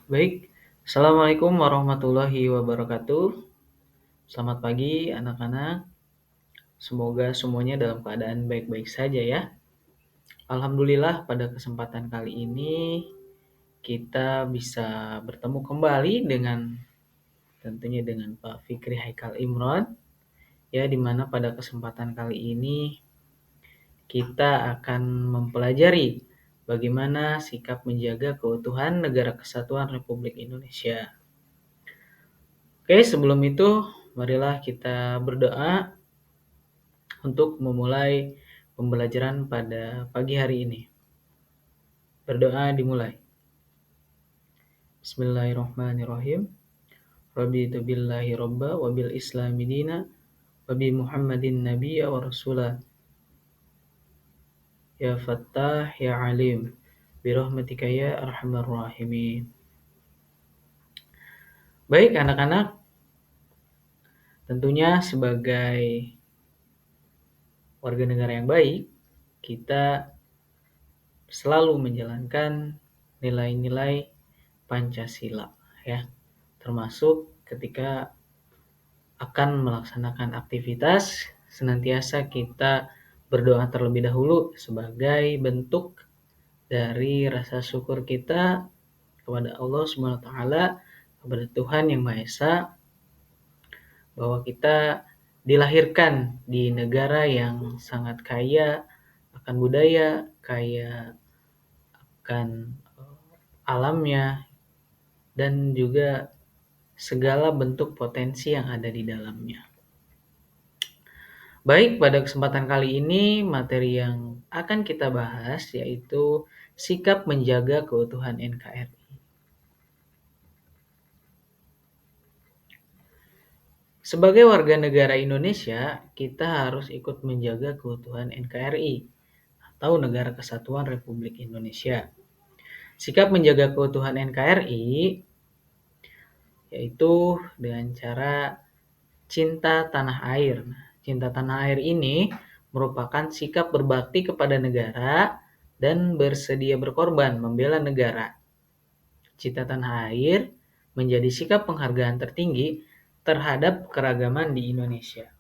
Baik, Assalamualaikum warahmatullahi wabarakatuh. Selamat pagi anak-anak. Semoga semuanya dalam keadaan baik-baik saja ya. Alhamdulillah pada kesempatan kali ini kita bisa bertemu kembali dengan tentunya dengan Pak Fikri Haikal Imron ya, di mana pada kesempatan kali ini kita akan mempelajari bagaimana sikap menjaga keutuhan Negara Kesatuan Republik Indonesia. Oke, sebelum itu marilah kita berdoa untuk memulai pembelajaran pada pagi hari ini. Berdoa dimulai. Bismillahirrahmanirrahim. Raditu billahi robba wa bil islami dina wa bi Muhammadin nabiyya wa rasulah. Ya Fattah ya Alim. Birahmatika ya arhamar rahimin. Baik anak-anak, tentunya sebagai warga negara yang baik, kita selalu menjalankan nilai-nilai Pancasila ya, termasuk ketika akan melaksanakan aktivitas senantiasa kita berdoa terlebih dahulu sebagai bentuk dari rasa syukur kita kepada Allah Subhanahu wa taala, kepada Tuhan Yang Maha Esa, bahwa kita dilahirkan di negara yang sangat kaya akan budaya, kaya akan alamnya, dan juga segala bentuk potensi yang ada di dalamnya. Baik, pada kesempatan kali ini materi yang akan kita bahas yaitu sikap menjaga keutuhan NKRI. Sebagai warga negara Indonesia, kita harus ikut menjaga keutuhan NKRI atau Negara Kesatuan Republik Indonesia. Sikap menjaga keutuhan NKRI yaitu dengan cara cinta tanah air. Cinta tanah air ini merupakan sikap berbakti kepada negara dan bersedia berkorban membela negara. Cinta tanah air menjadi sikap penghargaan tertinggi terhadap keragaman di Indonesia.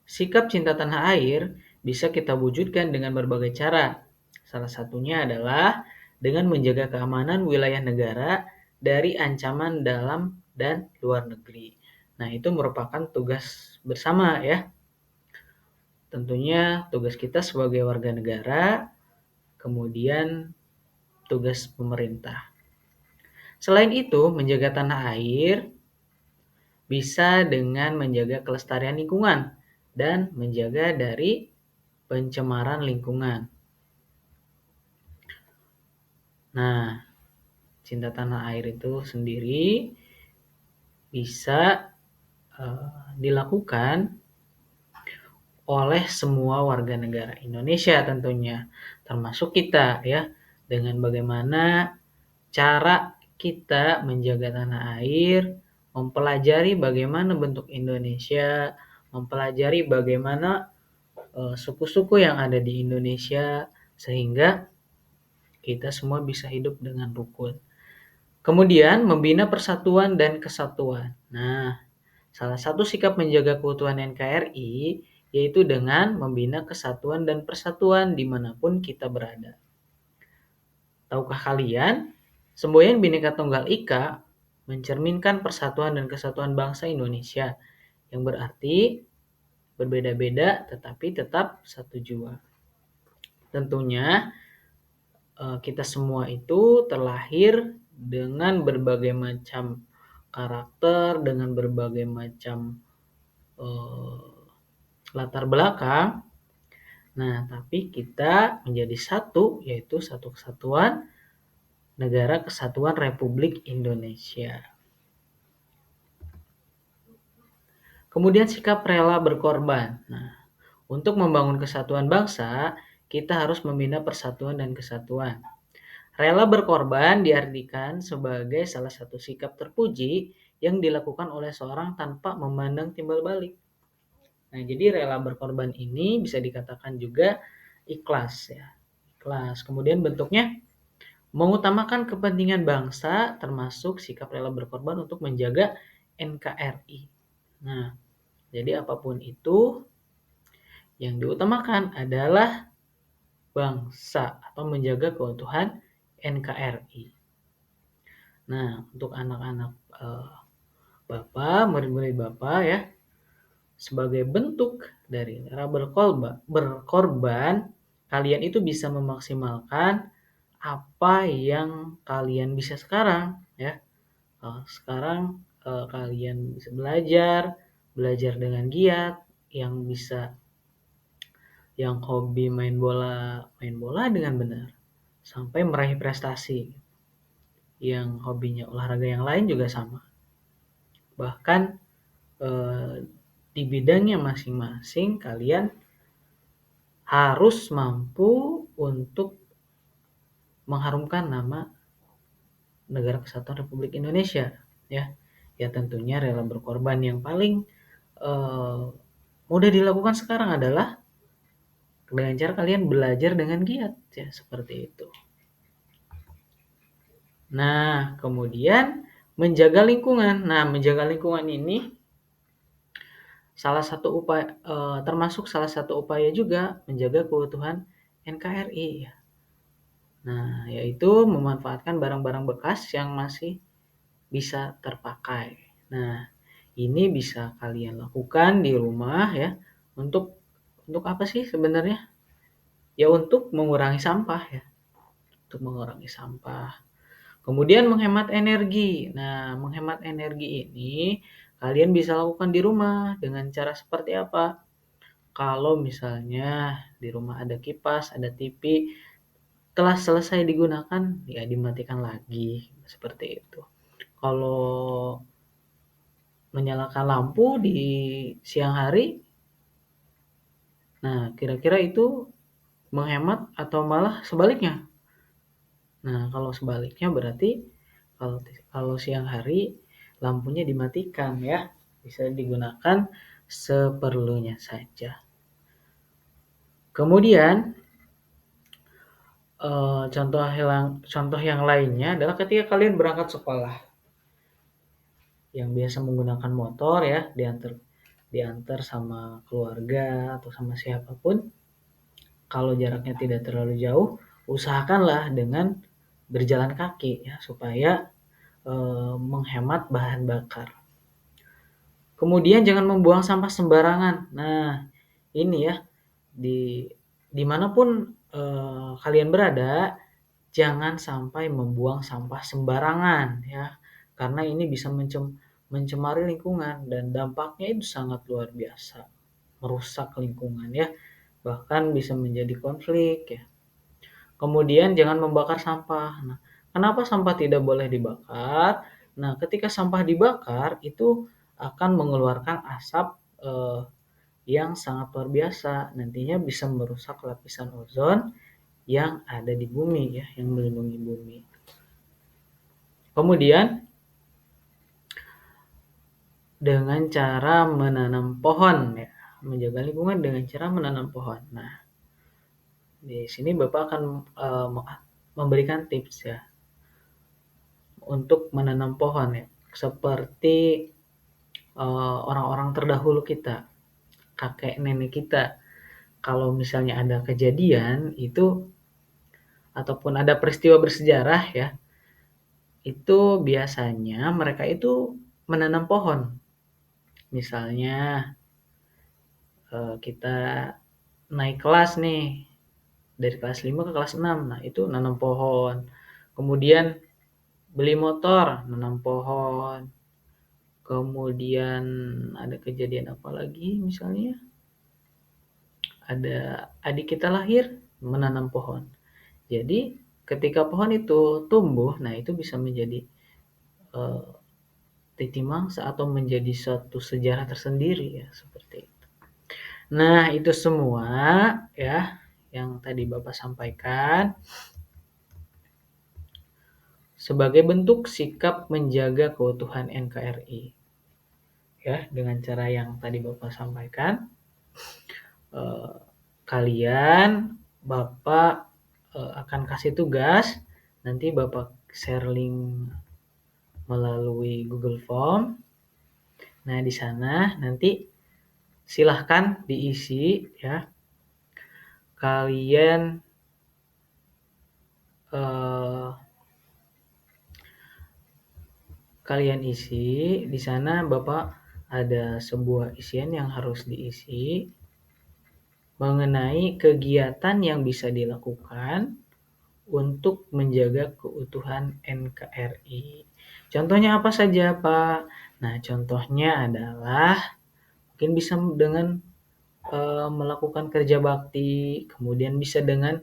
Sikap cinta tanah air bisa kita wujudkan dengan berbagai cara. Salah satunya adalah dengan menjaga keamanan wilayah negara dari ancaman dalam dan luar negeri. Nah, itu merupakan tugas bersama ya. Tentunya tugas kita sebagai warga negara, kemudian tugas pemerintah. Selain itu, menjaga tanah air bisa dengan menjaga kelestarian lingkungan dan menjaga dari pencemaran lingkungan. Nah, cinta tanah air itu sendiri bisa dilakukan oleh semua warga negara Indonesia tentunya, termasuk kita ya, dengan bagaimana cara kita menjaga tanah air, mempelajari bagaimana bentuk Indonesia, mempelajari bagaimana suku-suku yang ada di Indonesia, sehingga kita semua bisa hidup dengan rukun. Kemudian membina persatuan dan kesatuan. Nah, salah satu sikap menjaga keutuhan NKRI yaitu dengan membina kesatuan dan persatuan dimanapun kita berada. Tahukah kalian, semboyan Bhinneka Tunggal Ika mencerminkan persatuan dan kesatuan bangsa Indonesia, yang berarti berbeda-beda tetapi tetap satu jua. Tentunya kita semua itu terlahir dengan berbagai macam karakter, dengan berbagai macam latar belakang. Nah, tapi kita menjadi satu, yaitu satu kesatuan Negara Kesatuan Republik Indonesia. Kemudian sikap rela berkorban. Nah, untuk membangun kesatuan bangsa, kita harus membina persatuan dan kesatuan. Rela berkorban diartikan sebagai salah satu sikap terpuji yang dilakukan oleh seorang tanpa memandang timbal balik. Nah, jadi rela berkorban ini bisa dikatakan juga ikhlas ya. Ikhlas. Kemudian bentuknya mengutamakan kepentingan bangsa termasuk sikap rela berkorban untuk menjaga NKRI. Nah, jadi apapun itu yang diutamakan adalah bangsa atau menjaga keutuhan NKRI. Nah, untuk anak-anak Bapak, murid-murid Bapak ya, sebagai bentuk dari rela berkorban, kalian itu bisa memaksimalkan apa yang kalian bisa sekarang ya. Sekarang kalian bisa belajar dengan giat, yang hobi main bola dengan benar sampai meraih prestasi. Yang hobinya olahraga yang lain juga sama. Bahkan di bidangnya masing-masing kalian harus mampu untuk mengharumkan nama Negara Kesatuan Republik Indonesia ya. Ya tentunya rela berkorban yang paling mudah dilakukan sekarang adalah dengan cara kalian belajar dengan giat ya, seperti itu. Nah, kemudian menjaga lingkungan. Nah, menjaga lingkungan ini termasuk salah satu upaya juga menjaga keutuhan NKRI. Nah, yaitu memanfaatkan barang-barang bekas yang masih bisa terpakai. Nah, ini bisa kalian lakukan di rumah ya. Untuk apa sih sebenarnya? Ya untuk mengurangi sampah ya. Untuk mengurangi sampah. Kemudian menghemat energi. Nah, menghemat energi ini kalian bisa lakukan di rumah dengan cara seperti apa? Kalau misalnya di rumah ada kipas, ada TV, telah selesai digunakan, ya dimatikan lagi, seperti itu. Kalau menyalakan lampu di siang hari, nah kira-kira itu menghemat atau malah sebaliknya? Nah, kalau sebaliknya berarti kalau siang hari lampunya dimatikan ya, bisa digunakan seperlunya saja. Kemudian contoh yang lainnya adalah ketika kalian berangkat sekolah, yang biasa menggunakan motor ya, diantar sama keluarga atau sama siapapun. Kalau jaraknya tidak terlalu jauh, usahakanlah dengan berjalan kaki ya, supaya menghemat bahan bakar. Kemudian jangan membuang sampah sembarangan. Nah, ini ya, dimanapun kalian berada, jangan sampai membuang sampah sembarangan ya, karena ini bisa mencemari lingkungan dan dampaknya itu sangat luar biasa, merusak lingkungan ya, bahkan bisa menjadi konflik ya. Kemudian jangan membakar sampah. Nah, kenapa sampah tidak boleh dibakar? Nah, ketika sampah dibakar itu akan mengeluarkan asap yang sangat luar biasa. Nantinya bisa merusak lapisan ozon yang ada di bumi ya, yang melindungi bumi. Kemudian dengan cara menanam pohon ya, menjaga lingkungan dengan cara menanam pohon. Nah, di sini Bapak akan memberikan tips ya untuk menanam pohon ya, seperti orang-orang terdahulu kita, kakek nenek kita. Kalau misalnya ada kejadian itu ataupun ada peristiwa bersejarah ya, itu biasanya mereka itu menanam pohon. Misalnya kita naik kelas nih, dari kelas 5 ke kelas 6, nah itu nanam pohon. Kemudian beli motor, nanam pohon. Kemudian ada kejadian apa lagi misalnya? Ada adik kita lahir, menanam pohon. Jadi ketika pohon itu tumbuh, nah itu bisa menjadi titi mangsa atau menjadi suatu sejarah tersendiri ya, seperti itu. Nah, itu semua ya yang tadi Bapak sampaikan sebagai bentuk sikap menjaga keutuhan NKRI. Ya, dengan cara yang tadi Bapak sampaikan, kalian Bapak akan kasih tugas nanti Bapak share link melalui Google Form. Nah, di sana nanti silahkan diisi ya. Kalian isi di sana, Bapak ada sebuah isian yang harus diisi mengenai kegiatan yang bisa dilakukan untuk menjaga keutuhan NKRI. Contohnya apa saja, Pak? Nah, contohnya adalah mungkin bisa dengan melakukan kerja bakti, kemudian bisa dengan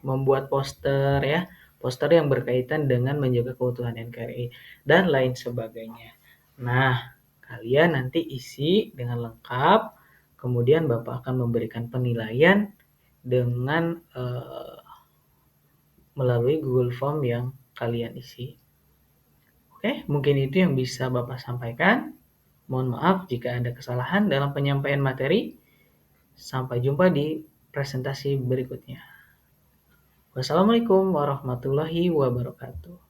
membuat poster ya, poster yang berkaitan dengan menjaga keutuhan NKRI dan lain sebagainya. Nah, kalian nanti isi dengan lengkap, kemudian Bapak akan memberikan penilaian dengan melalui Google Form yang kalian isi. Oke, mungkin itu yang bisa Bapak sampaikan. Mohon maaf jika ada kesalahan dalam penyampaian materi. Sampai jumpa di presentasi berikutnya. Wassalamualaikum warahmatullahi wabarakatuh.